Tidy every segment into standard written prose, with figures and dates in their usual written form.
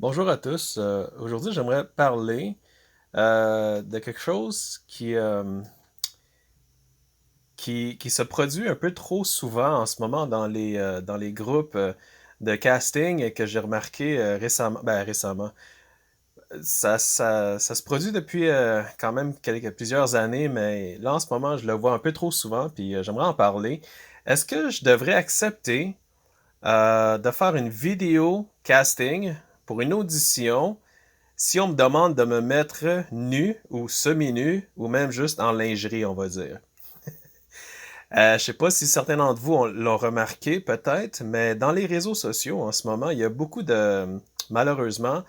Bonjour à tous. Aujourd'hui, j'aimerais parler de quelque chose qui se produit un peu trop souvent en ce moment dans les groupes de casting et que j'ai remarqué récemment. Récemment. Ça se produit depuis quand même plusieurs années, mais là, en ce moment, je le vois un peu trop souvent, puis j'aimerais en parler. Est-ce que je devrais accepter de faire une vidéo casting pour une audition si on me demande de me mettre nu ou semi-nu ou même juste en lingerie, on va dire? Je sais pas si certains d'entre vous l'ont remarqué peut-être, mais dans les réseaux sociaux en ce moment, il y a beaucoup malheureusement,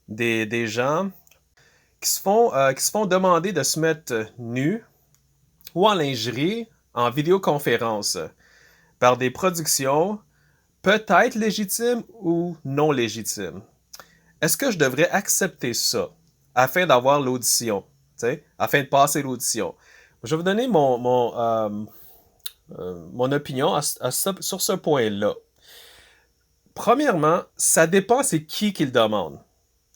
des gens qui se font demander de se mettre nus ou en lingerie en vidéoconférence par des productions peut-être légitimes ou non légitimes. Est-ce que je devrais accepter ça afin d'avoir l'audition, afin de passer l'audition? Je vais vous donner mon opinion sur ce point-là. Premièrement, ça dépend c'est qui le demande.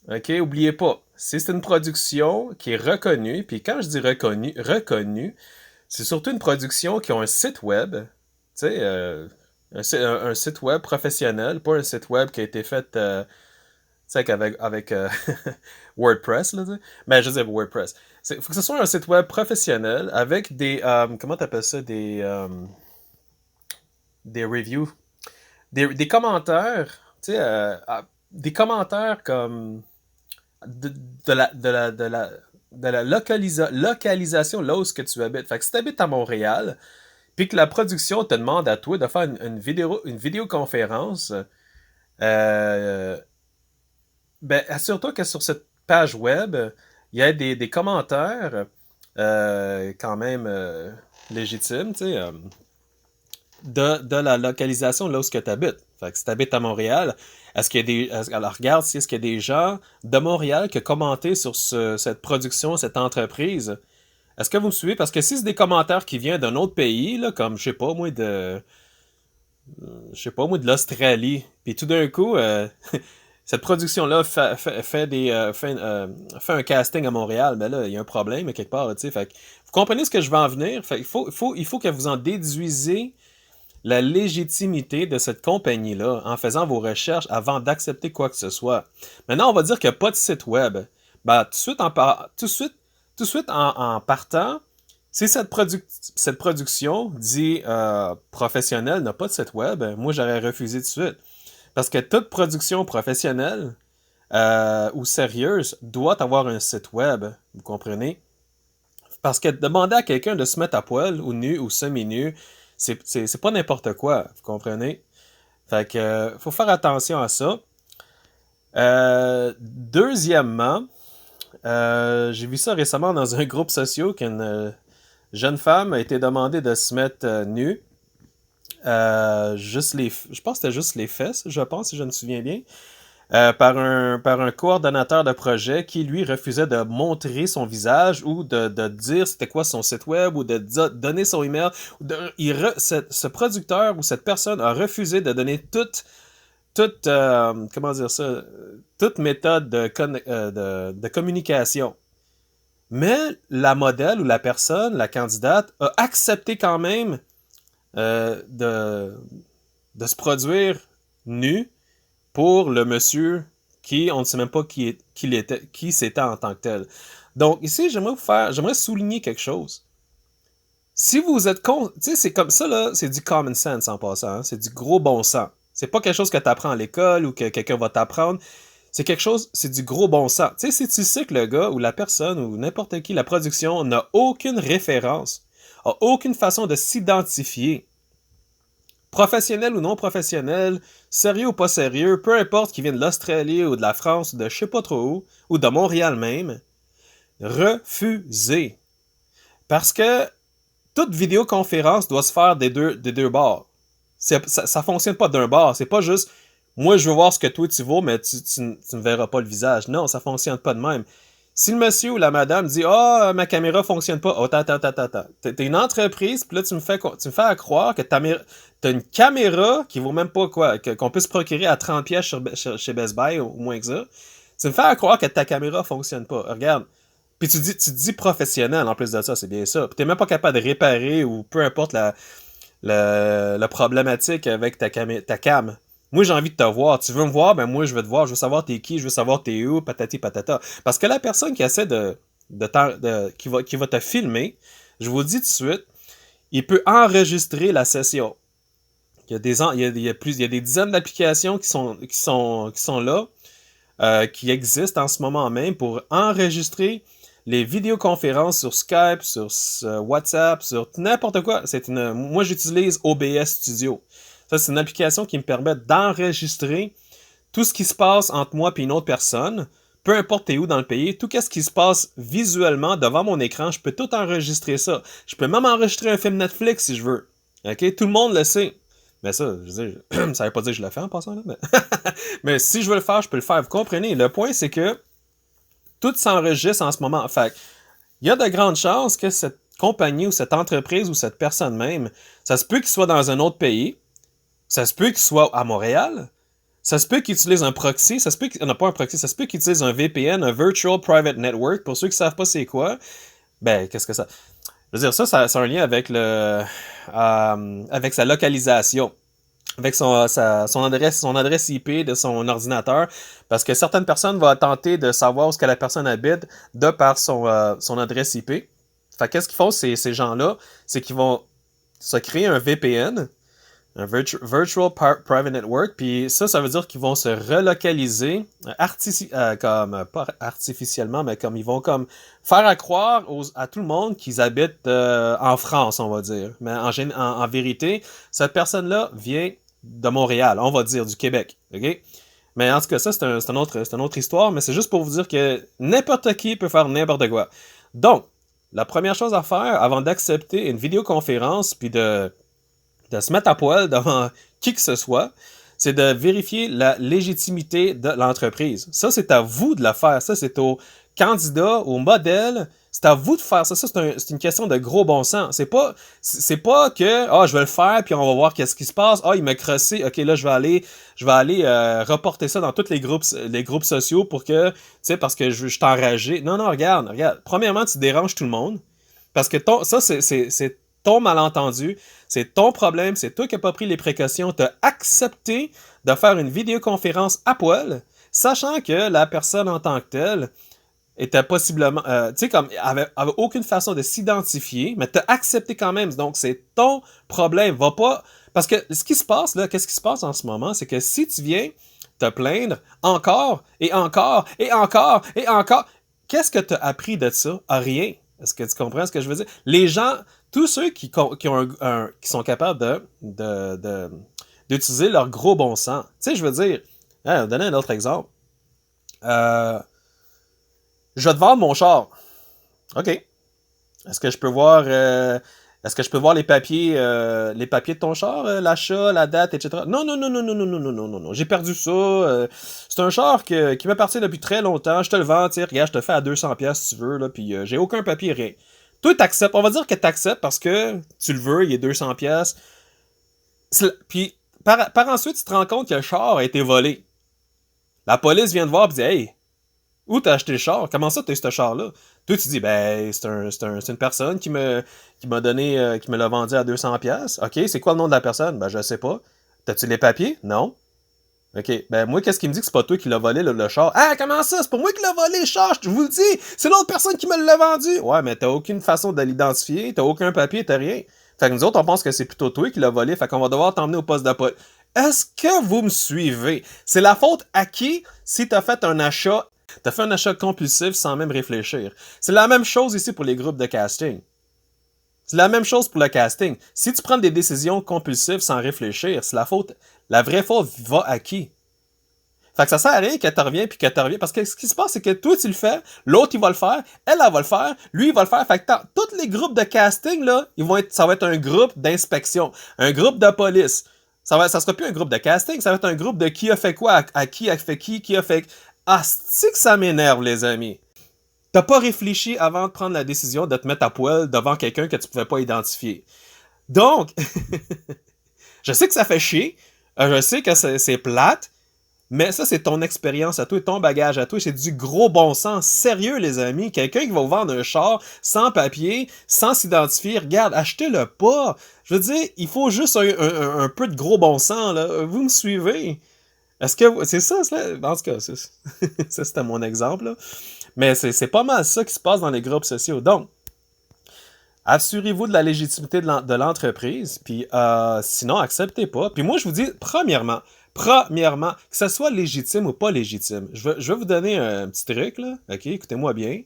OK? Oubliez pas, si c'est une production qui est reconnue, puis quand je dis reconnue, c'est surtout une production qui a un site web, tu sais, un site web professionnel, pas un site web qui a été fait sais, avec WordPress, là, tu sais. Mais je veux dire WordPress. Il faut que ce soit un site web professionnel avec comment t'appelles ça? Des reviews. Des commentaires. Tu sais, des commentaires comme de, de la, de la, de la, de la localisation là où ce que tu habites. Fait que si tu habites à Montréal, puis que la production te demande à toi de faire une vidéoconférence, euh, ben, assure-toi que sur cette page web, il y a des commentaires quand même légitimes, tu sais, de la localisation là où tu habites. Fait que si tu habites à Montréal, est-ce qu'il y a alors regarde si est-ce qu'il y a des gens de Montréal qui ont commenté sur cette production, cette entreprise. Est-ce que vous me suivez? Parce que si c'est des commentaires qui viennent d'un autre pays, là, comme je sais pas moi, de l'Australie, puis tout d'un coup, cette production-là fait un casting à Montréal, mais là, il y a un problème quelque part, tu sais. Fait vous comprenez ce que je veux en venir? Fait il faut que vous en déduisez la légitimité de cette compagnie-là en faisant vos recherches avant d'accepter quoi que ce soit. Maintenant, on va dire qu'il n'y a pas de site web. Ben, tout de suite en partant, si cette production dit professionnelle n'a pas de site web, moi j'aurais refusé tout de suite. Parce que toute production professionnelle ou sérieuse doit avoir un site web, vous comprenez? Parce que demander à quelqu'un de se mettre à poil ou nu ou semi-nu, c'est pas n'importe quoi, vous comprenez? Fait que faut faire attention à ça. Deuxièmement, j'ai vu ça récemment dans un groupe social qu'une jeune femme a été demandée de se mettre nue. Je pense que c'était juste les fesses, je pense, si je me souviens bien. Par un coordonnateur de projet qui, lui, refusait de montrer son visage ou de dire c'était quoi son site web ou de donner son email. Ce producteur ou cette personne a refusé de donner comment dire ça, toute méthode de communication. Mais la modèle ou la personne, la candidate, a accepté quand même de se produire nu pour le monsieur qui, on ne sait même pas qui c'était en tant que tel. Donc ici, j'aimerais souligner quelque chose. Si vous êtes con, tu sais, c'est comme ça là, c'est du common sense en passant, hein, c'est du gros bon sens. C'est pas quelque chose que tu apprends à l'école ou que quelqu'un va t'apprendre. C'est quelque chose, c'est du gros bon sens. Tu sais, si tu sais que le gars ou la personne ou n'importe qui, la production n'a aucune référence, a aucune façon de s'identifier, professionnel ou non professionnel, sérieux ou pas sérieux, peu importe qu'il vienne de l'Australie ou de la France ou de je sais pas trop où, ou de Montréal même, refusez. Parce que toute vidéoconférence doit se faire des deux bords. Ça fonctionne pas d'un bord. C'est pas juste moi je veux voir ce que toi tu vaux, mais tu ne verras pas le visage. Non, ça fonctionne pas de même. Si le monsieur ou la madame dit ah, ma caméra fonctionne pas, oh, attends. T'es une entreprise, puis là, tu me fais à croire que t'as une caméra qui vaut même pas quoi, qu'on peut se procurer à 30$ chez Best Buy, ou moins que ça. Tu me fais à croire que ta caméra fonctionne pas. Regarde. Puis tu te dis professionnel en plus de ça, c'est bien ça. Puis t'es même pas capable de réparer ou peu importe la problématique avec ta cam. Moi, j'ai envie de te voir. Tu veux me voir? Ben moi, je veux te voir. Je veux savoir t'es qui, je veux savoir t'es où, patati patata. Parce que la personne qui essaie qui va te filmer, je vous le dis tout de suite, il peut enregistrer la session. Il y a des dizaines d'applications qui sont là, qui existent en ce moment même pour enregistrer les vidéoconférences sur Skype, sur WhatsApp, sur n'importe quoi. Moi, j'utilise OBS Studio. Ça, c'est une application qui me permet d'enregistrer tout ce qui se passe entre moi et une autre personne, peu importe t'es où dans le pays, tout ce qui se passe visuellement devant mon écran, je peux tout enregistrer ça. Je peux même enregistrer un film Netflix si je veux. OK? Tout le monde le sait. Mais ça, je veux dire, ça veut pas dire que je le fais en passant, là, mais... mais si je veux le faire, je peux le faire. Vous comprenez? Le point, c'est que tout s'enregistre en ce moment. Fait il y a de grandes chances que cette compagnie ou cette entreprise ou cette personne même, ça se peut qu'il soit dans un autre pays, ça se peut qu'il soit à Montréal, ça se peut qu'il utilise un proxy, ça se peut qu'il... Non, pas un proxy, ça se peut qu'il utilise un VPN, un Virtual Private Network. Pour ceux qui savent pas c'est quoi, ben, qu'est-ce que ça... Je veux dire, ça a un lien avec avec sa localisation, avec son adresse IP de son ordinateur, parce que certaines personnes vont tenter de savoir où est-ce que la personne habite de par son adresse IP. Fait qu'est-ce qu'ils font, ces gens-là, c'est qu'ils vont se créer un VPN, un Virtual Private Network, puis ça veut dire qu'ils vont se relocaliser pas artificiellement, mais comme ils vont comme faire à croire à tout le monde qu'ils habitent en France, on va dire. Mais en vérité, cette personne-là vient de Montréal, on va dire, du Québec, ok? Mais en tout cas, ça, c'est une autre histoire, mais c'est juste pour vous dire que n'importe qui peut faire n'importe quoi. Donc, la première chose à faire avant d'accepter une vidéoconférence, puis de se mettre à poil devant qui que ce soit, c'est de vérifier la légitimité de l'entreprise. Ça, c'est à vous de le faire. Ça, c'est au candidat, au modèle. C'est à vous de faire ça. Ça, c'est une question de gros bon sens. C'est pas que, je vais le faire, puis on va voir qu'est-ce qui se passe. Il m'a crossé. OK, là, je vais aller reporter ça dans tous les groupes sociaux pour que, parce que je suis enragé. Non, regarde. Premièrement, tu déranges tout le monde. Parce que c'est ton malentendu, c'est ton problème, c'est toi qui n'as pas pris les précautions, tu as accepté de faire une vidéoconférence à poil, sachant que la personne en tant que telle était possiblement, avait aucune façon de s'identifier, mais tu as accepté quand même, donc c'est ton problème, va pas... Parce que ce qui se passe là, qu'est-ce qui se passe en ce moment, c'est que si tu viens te plaindre encore, et encore, et encore, et encore, qu'est-ce que tu as appris de ça? Rien. Est-ce que tu comprends ce que je veux dire? Les gens, tous ceux qui sont capables d'utiliser leur gros bon sens. Tu sais, je veux dire, je vais donner un autre exemple. Je vais te vendre mon char. OK. Est-ce que je peux voir les papiers de ton char, l'achat, la date, etc. Non. J'ai perdu ça. C'est un char qui m'appartient depuis très longtemps. Je te le vends, tiens, regarde, je te le fais à 200$ si tu veux, là, puis j'ai aucun papier, rien. Toi, t'acceptes. On va dire que t'acceptes parce que tu le veux, il est 200$. Puis, par ensuite, tu te rends compte que le char a été volé. La police vient te voir et dit, hey, où t'as acheté le char? Comment ça t'as eu ce char-là? Toi, tu dis, ben, c'est une personne qui m'a donné, qui me l'a vendu à 200$. OK, c'est quoi le nom de la personne? Ben, je sais pas. T'as-tu les papiers? Non. OK, ben, moi, qu'est-ce qui me dit que c'est pas toi qui l'as volé, le char? Ah, comment ça? C'est pas moi qui l'ai volé, le char, je vous le dis! C'est l'autre personne qui me l'a vendu! Ouais, mais t'as aucune façon de l'identifier, t'as aucun papier, t'as rien. Fait que nous autres, on pense que c'est plutôt toi qui l'as volé, fait qu'on va devoir t'emmener au poste de police. Est-ce que vous me suivez? C'est la faute à qui si t'as fait un achat compulsif sans même réfléchir. C'est la même chose ici pour les groupes de casting. C'est la même chose pour le casting. Si tu prends des décisions compulsives sans réfléchir, c'est la vraie faute va à qui? Fait que ça sert à rien que tu reviens puis que tu reviens. Parce que ce qui se passe, c'est que toi, tu le fais, l'autre, il va le faire, elle va le faire, lui, il va le faire. Fait que tous les groupes de casting, là, ça va être un groupe d'inspection, un groupe de police. Ça sera plus un groupe de casting, ça va être un groupe de qui a fait quoi, à qui a fait qui a fait... Ah, c'est que ça m'énerve, les amis. T'as pas réfléchi avant de prendre la décision de te mettre à poil devant quelqu'un que tu pouvais pas identifier. Donc, je sais que ça fait chier, je sais que c'est plate, mais ça, c'est ton expérience à toi, ton bagage à toi. C'est du gros bon sens. Sérieux, les amis. Quelqu'un qui va vous vendre un char sans papier, sans s'identifier, regarde, achetez-le pas. Je veux dire, il faut juste un peu de gros bon sens, là. Vous me suivez? Est-ce que... C'est ça, en tout cas, ça, c'était mon exemple, là. Mais c'est pas mal ça qui se passe dans les groupes sociaux. Donc, assurez-vous de la légitimité de l'entreprise, puis sinon, acceptez pas. Puis moi, je vous dis, premièrement, que ce soit légitime ou pas légitime, je vais vous donner un petit truc, là, ok, écoutez-moi bien.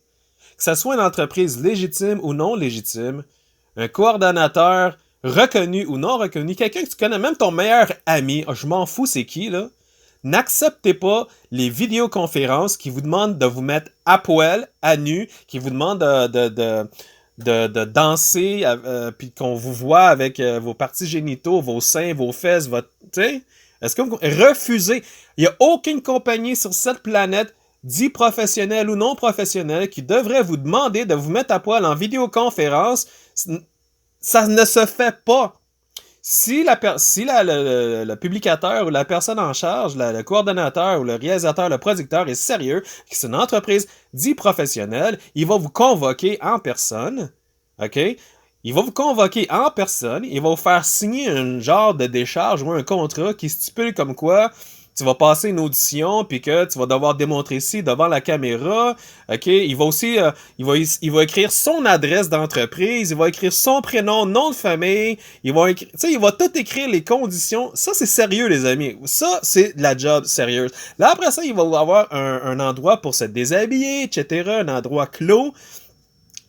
Que ce soit une entreprise légitime ou non légitime, un coordonnateur reconnu ou non reconnu, quelqu'un que tu connais, même ton meilleur ami, je m'en fous c'est qui, là, n'acceptez pas les vidéoconférences qui vous demandent de vous mettre à poil, à nu, qui vous demandent de danser, puis qu'on vous voit avec vos parties génitaux, vos seins, vos fesses, votre... Tu sais? Est-ce que vous refusez? Il n'y a aucune compagnie sur cette planète, dit professionnelle ou non professionnelle, qui devrait vous demander de vous mettre à poil en vidéoconférence. Ça ne se fait pas. Si le publicateur ou la personne en charge, le coordonnateur ou le réalisateur, le producteur est sérieux, que c'est une entreprise dit professionnelle, il va vous convoquer en personne, OK? Il va vous convoquer en personne, il va vous faire signer un genre de décharge ou un contrat qui stipule comme quoi tu vas passer une audition puis que tu vas devoir démontrer ci devant la caméra. OK, il va aussi il va écrire son adresse d'entreprise, il va écrire son prénom, nom de famille, il va tout écrire les conditions. Ça c'est sérieux les amis. Ça c'est de la job sérieuse. Là après ça, il va avoir un endroit pour se déshabiller, etc., un endroit clos.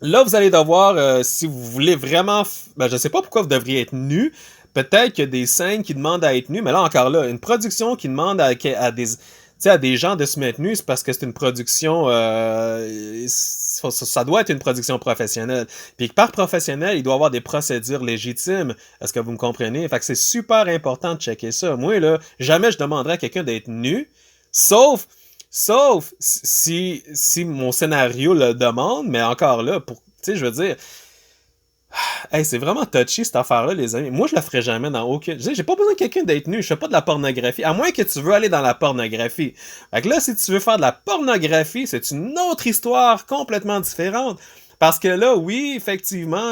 Là, vous allez devoir, si vous voulez vraiment... Ben, je sais pas pourquoi vous devriez être nu. Peut-être qu'il y a des scènes qui demandent à être nus, mais là, encore là, une production qui demande à des gens de se mettre nus, c'est parce que c'est une production... ça doit être une production professionnelle. Puis par professionnel, il doit y avoir des procédures légitimes. Est-ce que vous me comprenez? Fait que c'est super important de checker ça. Moi, là, jamais je demanderais à quelqu'un d'être nu, sauf si mon scénario le demande, mais encore là, tu sais, je veux dire, hey, c'est vraiment touchy cette affaire-là, les amis. Moi, je la ferais jamais dans aucun... J'ai pas besoin de quelqu'un d'être nu, je fais pas de la pornographie, à moins que tu veux aller dans la pornographie. Fait que là, si tu veux faire de la pornographie, c'est une autre histoire complètement différente. Parce que là, oui, effectivement,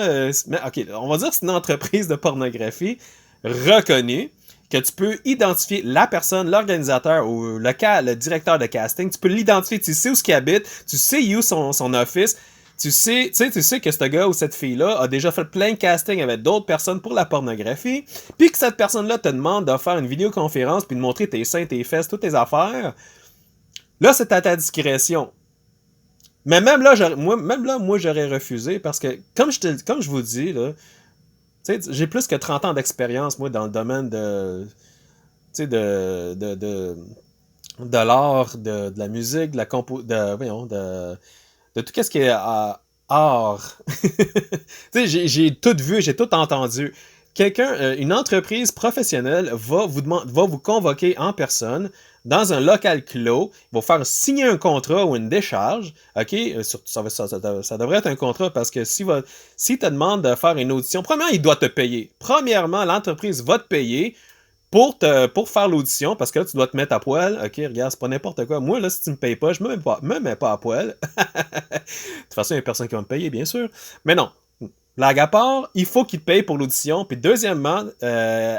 ok, on va dire que c'est une entreprise de pornographie reconnue, que tu peux identifier la personne, l'organisateur ou le directeur de casting, tu peux l'identifier, tu sais où il habite, tu sais où son office, tu sais que ce gars ou cette fille-là a déjà fait plein de castings avec d'autres personnes pour la pornographie, puis que cette personne-là te demande de faire une vidéoconférence puis de montrer tes seins, tes fesses, toutes tes affaires. Là, c'est à ta discrétion. Mais même là, moi, j'aurais refusé parce que, comme je vous dis, là, j'ai plus que 30 ans d'expérience, moi, dans le domaine de l'art, de la musique, de la de tout ce qui est art. J'ai tout vu, j'ai tout entendu. Une entreprise professionnelle va vous convoquer en personne dans un local clos, il va vous faire signer un contrat ou une décharge, ok? Ça devrait être un contrat parce que si te demande de faire une audition, premièrement, il doit te payer. Premièrement, l'entreprise va te payer pour faire l'audition, parce que là, tu dois te mettre à poil. Ok, regarde, c'est pas n'importe quoi. Moi, là, si tu me payes pas, je me mets pas à poil. De toute façon, il y a personne qui va me payer, bien sûr. Mais non. Blague à part, il faut qu'ils te payent pour l'audition. Puis deuxièmement,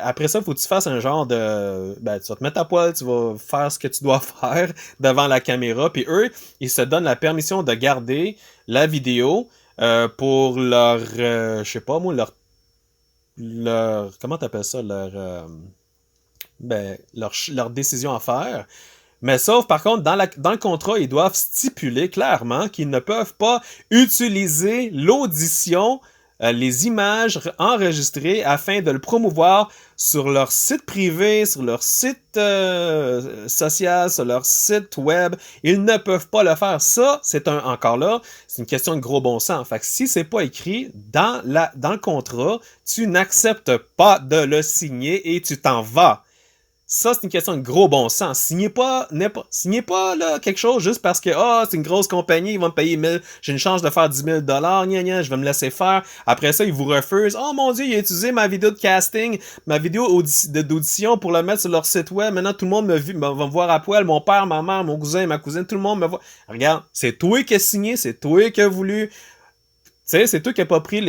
après ça, il faut que tu fasses un genre de... Ben, tu vas te mettre à poil, tu vas faire ce que tu dois faire devant la caméra. Puis eux, ils se donnent la permission de garder la vidéo pour leur... je sais pas moi, leur comment t'appelles ça? Leur décision à faire. Mais sauf, par contre, dans le contrat, ils doivent stipuler clairement qu'ils ne peuvent pas utiliser l'audition, les images enregistrées afin de le promouvoir sur leur site privé, sur leur site social, sur leur site web. Ils ne peuvent pas le faire. Ça, encore là, c'est une question de gros bon sens. Fait que si c'est pas écrit dans le contrat, tu n'acceptes pas de le signer et tu t'en vas. Ça, c'est une question de gros bon sens. Signez pas là, quelque chose juste parce que c'est une grosse compagnie, ils vont me payer 1000, j'ai une chance de faire 10 000 gna gna, je vais me laisser faire. Après ça, ils vous refusent. Oh mon Dieu, il a utilisé ma vidéo de casting, ma vidéo d'audition pour le mettre sur leur site web. Maintenant, tout le monde va me voir à poil. Mon père, ma mère, mon cousin, ma cousine, tout le monde me voit. Regarde, c'est toi qui as signé, c'est toi qui as voulu. Tu sais, c'est toi qui n'as pas pris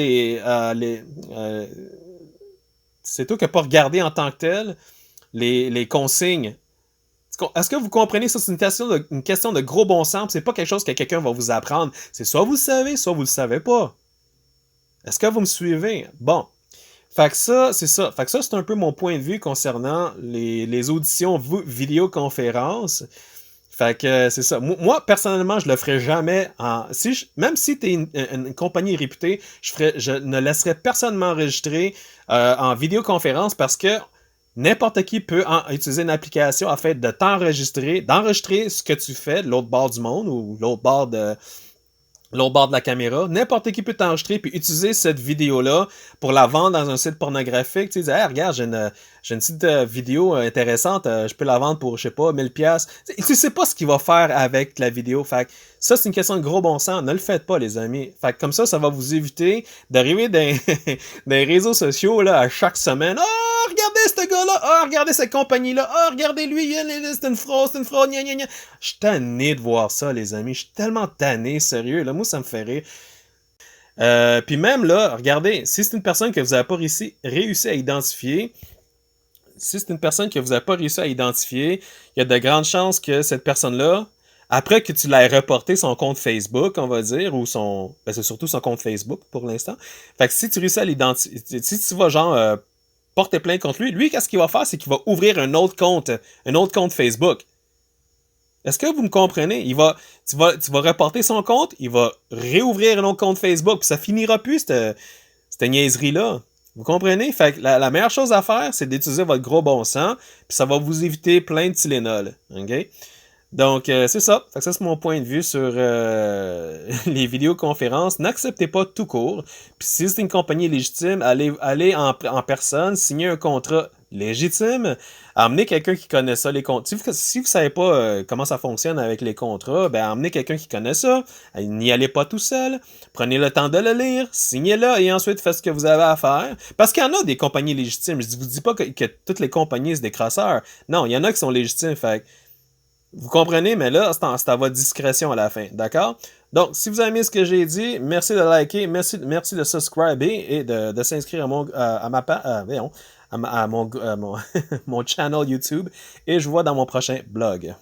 c'est toi qui n'as pas regardé en tant que tel les consignes. Est-ce que vous comprenez ça? C'est une question de gros bon sens. C'est pas quelque chose que quelqu'un va vous apprendre. C'est soit vous le savez, soit vous le savez pas. Est-ce que vous me suivez? Bon. Fait que ça, c'est ça. Fait que ça, c'est un peu mon point de vue concernant les auditions vidéoconférences. Fait que c'est ça. Moi, personnellement, je le ferais jamais même si tu es une compagnie réputée, je ne laisserais personne m'enregistrer en vidéoconférence parce que n'importe qui peut utiliser une application afin de d'enregistrer ce que tu fais de l'autre bord du monde ou l'autre bord de la caméra. N'importe qui peut t'enregistrer puis utiliser cette vidéo-là pour la vendre dans un site pornographique. Tu dis, hey, regarde, j'ai une petite vidéo intéressante, je peux la vendre pour, je sais pas, 1000$. Tu sais pas ce qu'il va faire avec la vidéo. Fait que ça, c'est une question de gros bon sens. Ne le faites pas, les amis. Fait que comme ça va vous éviter d'arriver dans les réseaux sociaux là, à chaque semaine. Oh, regardez ce gars-là! Oh, regardez cette compagnie-là! Oh, regardez lui! C'est une fraude, gna gna gna. Je suis tanné de voir ça, les amis. Je suis tellement tanné, sérieux. Là, moi, ça me fait rire. Puis même là, regardez, si c'est une personne que vous n'avez pas réussi à identifier, il y a de grandes chances que cette personne-là, après que tu l'aies reporté son compte Facebook, on va dire, ou c'est surtout son compte Facebook pour l'instant. Fait que si tu réussis à l'identifier, si tu vas genre porter plainte contre lui, qu'est-ce qu'il va faire? C'est qu'il va ouvrir un autre compte Facebook. Est-ce que vous me comprenez? Tu vas reporter son compte, il va réouvrir un autre compte Facebook, puis ça finira plus, cette niaiserie-là. Vous comprenez? Fait que la meilleure chose à faire, c'est d'utiliser votre gros bon sens, puis ça va vous éviter plein de Tylenol. OK? Donc, c'est ça. Fait que ça, c'est mon point de vue sur les vidéoconférences. N'acceptez pas tout court. Puis si c'est une compagnie légitime, allez en personne, signez un contrat légitime, amenez quelqu'un qui connaît ça, les contrats. Si vous savez pas comment ça fonctionne avec les contrats, ben amenez quelqu'un qui connaît ça. N'y allez pas tout seul. Prenez le temps de le lire, signez-le et ensuite faites ce que vous avez à faire. Parce qu'il y en a des compagnies légitimes. Je vous dis pas que toutes les compagnies c'est des crasseurs. Non, il y en a qui sont légitimes. Fait vous comprenez, mais là, c'est à votre discrétion à la fin, d'accord? Donc, si vous avez aimé ce que j'ai dit, merci de liker, merci de subscriber et de s'inscrire à mon channel YouTube. Et je vous vois dans mon prochain blog.